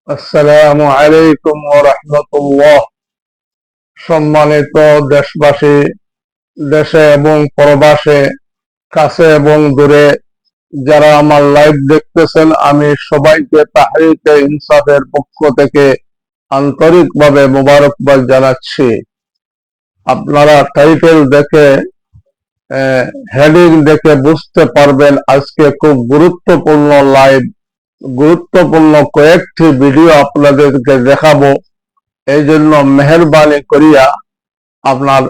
আসসালামু আলাইকুম ওয়া রাহমাতুল্লাহ। সম্মানিত দেশবাসী, দেশে এবং প্রবাসে, কাছে এবং দূরে যারা আমার লাইভ দেখতেছেন, আমি সবাইকে তাহরিকে ইনসাফের পক্ষ থেকে আন্তরিকভাবে মোবারকবাদ জানাচ্ছি। আপনারা টাইটেল দেখে, হেডিং দেখে বুঝতে পারবেন আজকে খুব গুরুত্বপূর্ণ লাইভ, গুরুত্বপূর্ণ কয়েকটি ভিডিও আপনাদেরকে দেখাবো। এই জন্য মেহরবানি করিয়া আপনার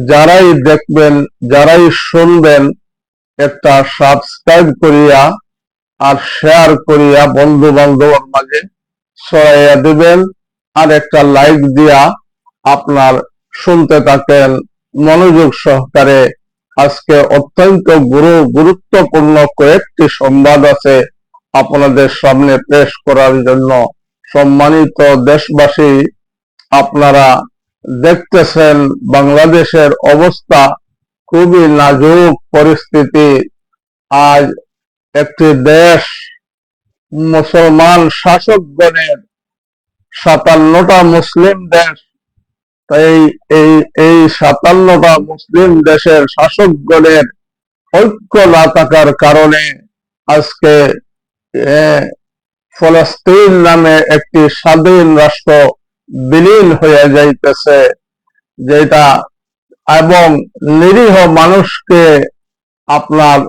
যারাই দেখবেন, যারাই শুনবেন, একটা সাবস্ক্রাইব করিয়া আর শেয়ার করিয়া বন্ধু বান্ধবের মাঝে ছড়াইয়া দিবেন, আর একটা লাইক দিয়া আপনার শুনতে থাকেন মনোযোগ সহকারে। আজকে অত্যন্ত গুরুত্বপূর্ণ কয়েকটি সংবাদ আছে আপনাদের সামনে পেশ করার জন্য। সম্মানিত দেশবাসী, আপনারা দেখতেছেন বাংলাদেশের অবস্থা খুবই নাজুক পরিস্থিতি। আজ একটি দেশ মুসলমান শাসকগণের 57টা মুসলিম দেশ, এই এই এই 57টা মুসলিম দেশের শাসকগণের ঐক্য না থাকার কারণে আজকে ফলস্তিন নামে একটি স্বাধীন রাষ্ট্র বিলীন হয়ে যাইতেছে, যেটা এবং নিরীহ মানুষকে আপনার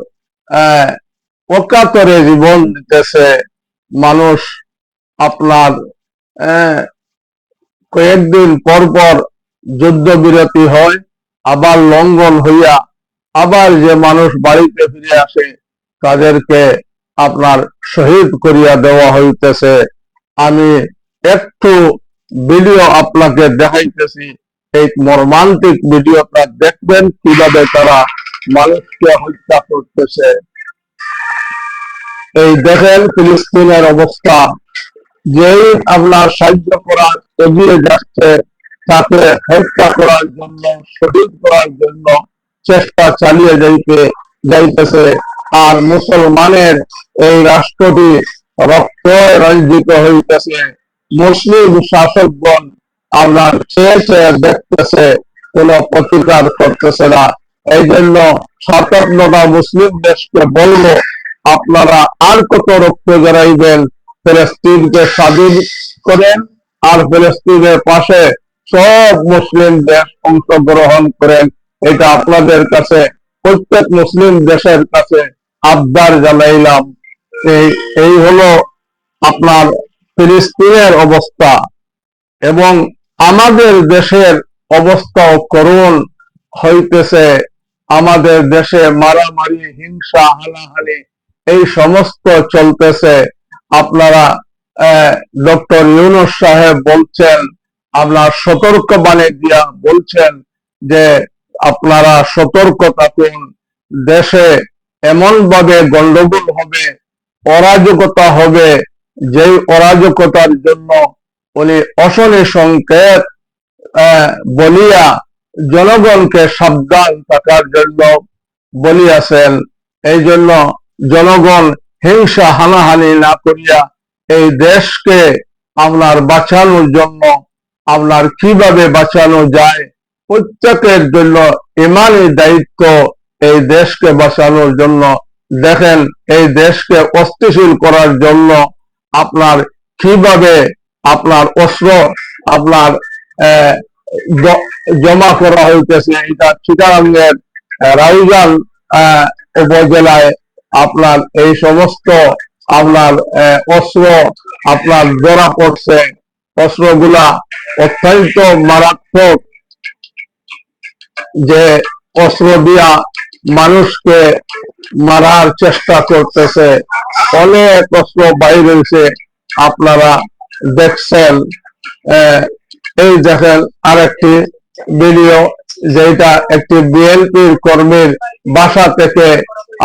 অকাতরে জীবন দিতেছে। মানুষ আপনার কয়েকদিন পর পর যুদ্ধবিরতি হয়, আবার লঙ্ঘন হইয়া আবার যে মানুষ বাড়িতে ফিরে আসে তাদেরকে আপনার শহীদ করিয়া দেওয়া হইতেছে। আমি একটু ভিডিও আপনাকে দেখাইতেছি, এই মর্মান্তিক ভিডিওটা দেখবেন কিভাবে তারা মানুষকে হত্যা করতেছে। এই দেখেন ফিলিস্তিনের অবস্থা। যেই আপনার সাহায্য করার এগিয়ে যাচ্ছে তাকে হত্যা করার জন্য, শহীদ করার জন্য চেষ্টা চালিয়ে যাইতেছে। আর মুসলমানের এই রাষ্ট্রটি রক্ত রঞ্জিত হইতেছে। মুসলিম শাসকগণ আপনার চেয়ে চেয়ে দেখতেছে, কোন প্রতিকার করতেছে না। এই জন্য 57টা মুসলিম দেশকে বলবো, আপনারা আর কত রক্ত জড়াইবেন, ফিলিস্তিনকে স্বাধীন করেন, আর ফিলিস্তিনের পাশে সব মুসলিম দেশ অংশগ্রহণ করেন। এটা আপনাদের কাছে, প্রত্যেক মুসলিম দেশের কাছে আবদার জানাইলাম। এই হলো আপনার ফিলিস্তিনের অবস্থা। এবং আমাদের দেশের অবস্থাও করুণ হইতেছে। আমাদের দেশে মারামারি, হিংসা, হানাহানি এই সমস্ত চলতেছে। আপনারা ডক্টর ইউনূস সাহেব বলছেন, আপনার সতর্কবাণী দিয়া বলছেন যে আপনারা সতর্ক থাকুন, দেশে এমন ভাবে গন্ডগোল হবে, অরাজকতা হবে, যেই অরাজকতার জন্য উনি অশনি সংকেত বলিয়া জনগণকে সাবধান থাকার জন্য বলিয়াছেন। এই জন্য জনগণ হিংসা হানাহানি না করিয়া এই দেশকে আপনার বাঁচানোর জন্য, আপনার কিভাবে বাঁচানো যায়, প্রত্যেকের জন্য ইমানি দায়িত্ব এই দেশকে বাঁচানোর জন্য। দেখেন এই দেশকে অস্থিতিশীল করার জন্য আপনার কিভাবে আপনার অস্ত্র আপনার জমা করা হইতেছে। এটা চিটাগাঙ্গের রাউজান উপজেলায় আপনার এই সমস্ত আপনার অস্ত্র আপনার ধরা পড়ছে। অস্ত্রগুলা অত্যন্ত মারাত্মক, যে অস্ত্র দিয়া মানুষকে মারার চেষ্টা করতেছে। অনেক অস্ত্র বাইরে হয়েছে, আপনারা দেখছেন। এই দেখেন আরেকটি ভিডিও, যেটা একটি বিএনপির কর্মীর বাসা থেকে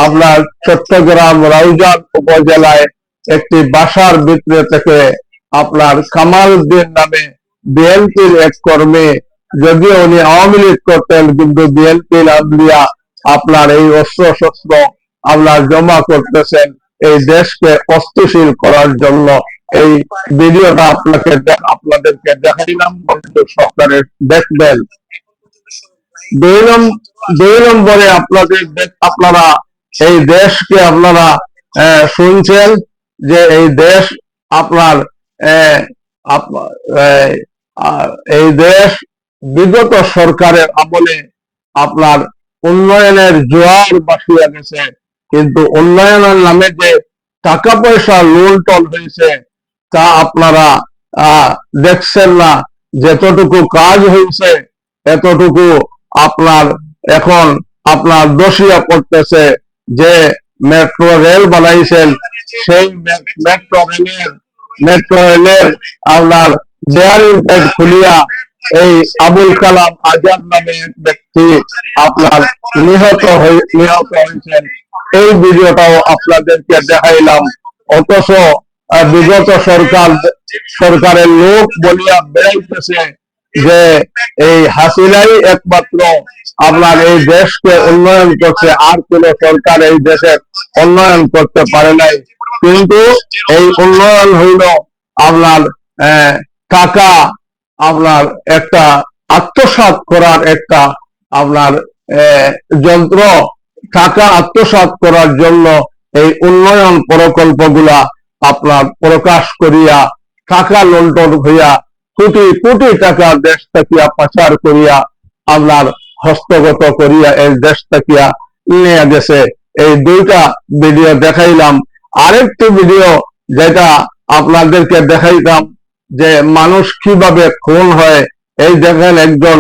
আপনার চট্টগ্রাম রাউজান উপজেলায় একটি বাসার ভিতরে থেকে আপনার কামাল উদ্দিন নামে বিএনপির এক কর্মী, যদিও উনি আওয়ামী লীগ করতেন, কিন্তু বিএনপি নামলিয়া আপনার এই অস্ত্র শস্ত্র আপনার জমা করতেছেন এই দেশকে অস্থিতিশীল করার জন্য। এই ভিডিওটা আপনাদেরকে দেখাইলাম, সরকারের দেখবেন। দুই নম্বরে আপনারা এই দেশকে আপনারা শুনছেন যে এই দেশ আপনার এই দেশ বিগত সরকারের আমলে আপনার উন্নয়নের জোয়ার বাসিয়ে গেছে, কিন্তু উন্নয়নের নামে যে টাকা পয়সা লুণ্ঠন হয়েছে তা আপনারা দেখছেন না। যতটুকু কাজ হয়েছে এতটুকু আপনার এখন আপনার দোষিয়া পড়তেছে যে মেট্রো রেল বানাইছেন, সেই মেট্রো রেলের আপনার বেয়ারিং প্যাড খুলিয়া এই আবুল কালাম আজাদ নামে এক ব্যক্তি আপনার নিহত হয়েছেন। এই ভিডিওটাও আপনাদেরকে দেখাইলাম। অথচ বিগত সরকারের লোক বলিয়া বেড়াইতেছে যে এই হাসিনাই একমাত্র আপনার এই দেশকে উন্নয়ন করছে, আর কোন সরকার এই দেশের উন্নয়ন করতে পারে নাই। কিন্তু এই উন্নয়ন হইল আপনার টাকা আপনার একটা আত্মসাৎ করার একটা আপনার যন্ত্র। টাকা আত্মসাৎ করার জন্য এই উন্নয়ন প্রকল্পগুলা আপনার প্রকাশ করিয়া টাকা লুণ্ঠন হইয়া কোটি কোটি টাকা দেশ থাকিয়া পাচার করিয়া আপনার হস্তগত করিয়া এই দেশ থাকিয়া নিয়ে গেছে। এই দুইটা ভিডিও দেখাইলাম। আরেকটি ভিডিও যেটা আপনাদেরকে দেখাইতাম যে মানুষ কিভাবে খুন হয়। এই দেখেন একজন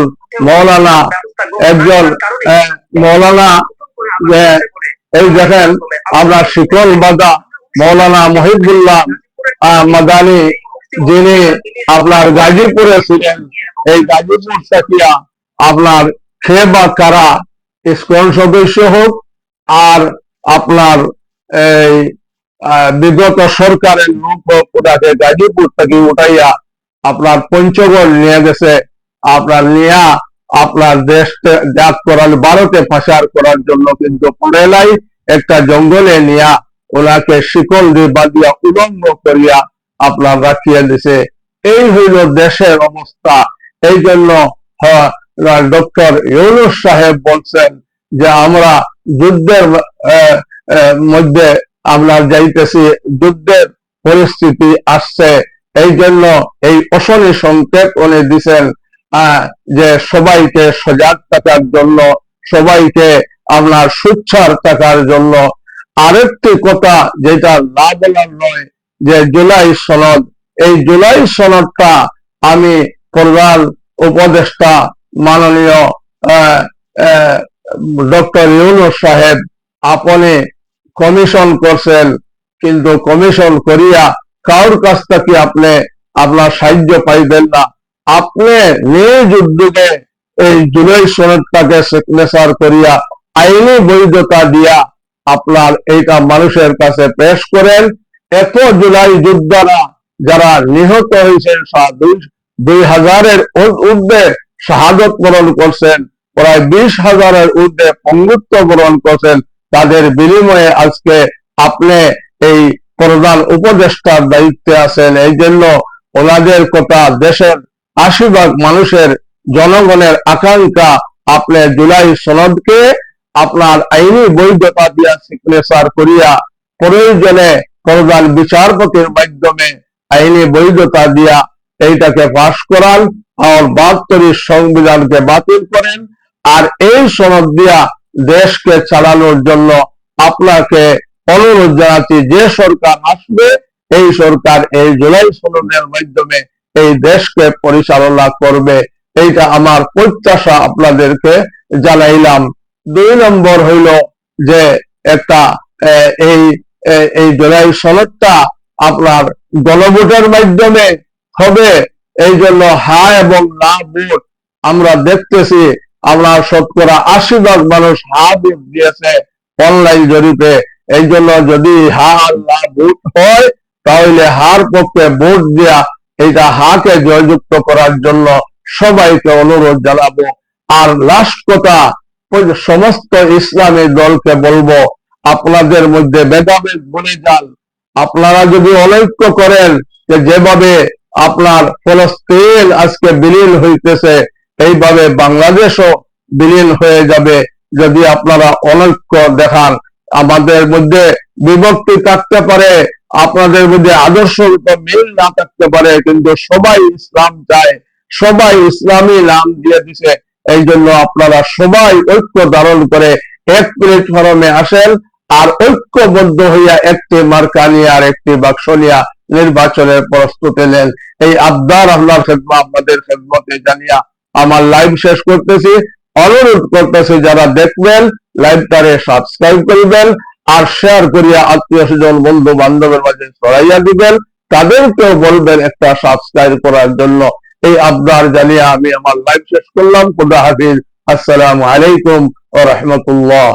মৌলানা এই দেখেন আপনার শিকল বাদা মৌলানা মহিবুল্লাহ মাদানী, যিনি আপনার গাজীপুরে ছিলেন। এই গাজীপুর থাকিয়া আপনার সে বা কারা ইসকন সদস্য হোক আর আপনার এই বিগত সরকারের লোক ওটাকে গাজীপুর থেকে উঠাইয়া আপনার পঞ্চগড় নিয়ে গেছে, আপনার নিয়া আপনার দেশ জাত করার ভারতে পাচার করার জন্য, কিন্তু পরে নাই একটা জঙ্গলে নিয়া ওনাকে শিকল দিয়ে বাঁধিয়া উলঙ্গ করিয়া আপনার রাখিয়া দিছে। এই হইল দেশের অবস্থা। এই জন্য ডক্টর ইউনূস সাহেব বলছেন যে আমরা যুদ্ধের মধ্যে আমরা যাইতেছি, যুদ্ধের পরিস্থিতি আসছে। এই জন্য এই অশনি সংকেত উনি দিচ্ছেন যে সবাইকে সজাগ থাকার জন্য, সবাইকে আপনার সুচ্ছার থাকার জন্য। আরেকটি কথা যেটা না বলার নয় যে জুলাই সনদ, এই জুলাই সনদটা আমি প্রধান উপদেষ্টা মাননীয় ডক্টর ইউনূস সাহেব আপনি কমিশন করছেন, কিন্তু কমিশন করিয়া কারোর কাছ থেকে আপনি আপনার সাহায্য পাইবেন না। আপনি নিজ উদ্যোগে এই জুলাই সনদটাকে সিগনেচার করিয়া আইনি বৈধতা দিয়া আপনার এইটা মানুষের কাছে পেশ করেন। এত জুলাই যোদ্ধারা যারা নিহত হয়েছেন 2000-এর ঊর্ধ্বে শাহাদত বরণ করছেন, প্রায় 20,000-এর ঊর্ধ্বে পঙ্গুত্ব বরণ করছেন, তাদের বিনিময়ে আজকে আপনি এই প্রধান উপদেষ্টার দায়িত্বে আছেন। এই জন্য ওনাদের কথা, দেশের 80% মানুষের জনগণের আকাঙ্ক্ষা, আপনি জুলাই সনদকে আপনার আইনি বৈধতা দিয়া সিগনেচার করিয়া প্রয়োজনে প্রধান বিচারপতির মাধ্যমে আইনি বৈধতা দিয়া এইটাকে পাশ করান আর 72 সংবিধানকে বাতিল করেন। আর এই সনদ দিয়া দেশকে চালানোর জন্য আপনাকে অনুরোধ জানাচ্ছি, যে সরকার আসবে এই সরকার এই জুলাই সনদের মাধ্যমে এই দেশকে পরিচালনা করবে। এইটা আমার প্রত্যাশা আপনাদেরকে জানাইলাম। 2 নম্বর হইল যে একটা এই জুলাই সনদটা আপনার গণভোটের মাধ্যমে হবে। এই জন্য হ্যাঁ এবং না ভোট আমরা দেখতেছি, আপনার শতকরা 80% মানুষ হ্যাঁ ভোট দিয়েছে অনলাইন জরিপে। এই জন্য যদি হ্যাঁ আর না ভোট হয় তাহলে হার পক্ষে ভোট দেয়া এটা হাকে জয়যুক্ত করার জন্য সবাইকে অনুরোধ জানাবো। আর লাস্ট কথা, সমস্ত ইসলামী দলকে বলবো, আপনাদের মধ্যে ভেদাভেদ ভুলে যান। আপনারা যদি অনৈক্য করেন যে যেভাবে আপনার ফলস্তিন আজকে বিলীন হইতেছে, এইভাবে বাংলাদেশও বিলীন হয়ে যাবে যদি আপনারা অনৈক্য দেখান। আমাদের মধ্যে বিভক্তি থাকতে পারে, আপনাদের মধ্যে আদর্শগত মিল না থাকতে পারে, কিন্তু সবাই ইসলাম চায়, সবাই ইসলামী নাম দিয়ে দিছে। এই জন্য আপনারা সবাই ঐক্য ধারণ করে এক প্ল্যাটফর্মে আসেন, আর ঐক্যবদ্ধ হইয়া একটি মার্কা নিয়ে আর একটি বাক্স নিয়ে নির্বাচনের প্রস্তুতি নেন। এই আবদার আল্লাহর খেদমত আপনাদের খেদমতে জানিয়া আমার লাইভ শেষ করতেছি। অনুরোধ করতেছি যারা দেখবেন লাইভটারে সাবস্ক্রাইব করবেন, আর শেয়ার করিয়া আত্মীয় স্বজন বন্ধু বান্ধবের মাঝে ছড়াইয়া দিবেন, তাদেরকেও বলবেন একটা সাবস্ক্রাইব করার জন্য। এই আবদার জানিয়ে আমি আমার লাইভ শেষ করলাম। খুদা হাফিজ। আসসালামু আলাইকুম ওয়া রাহমাতুল্লাহ।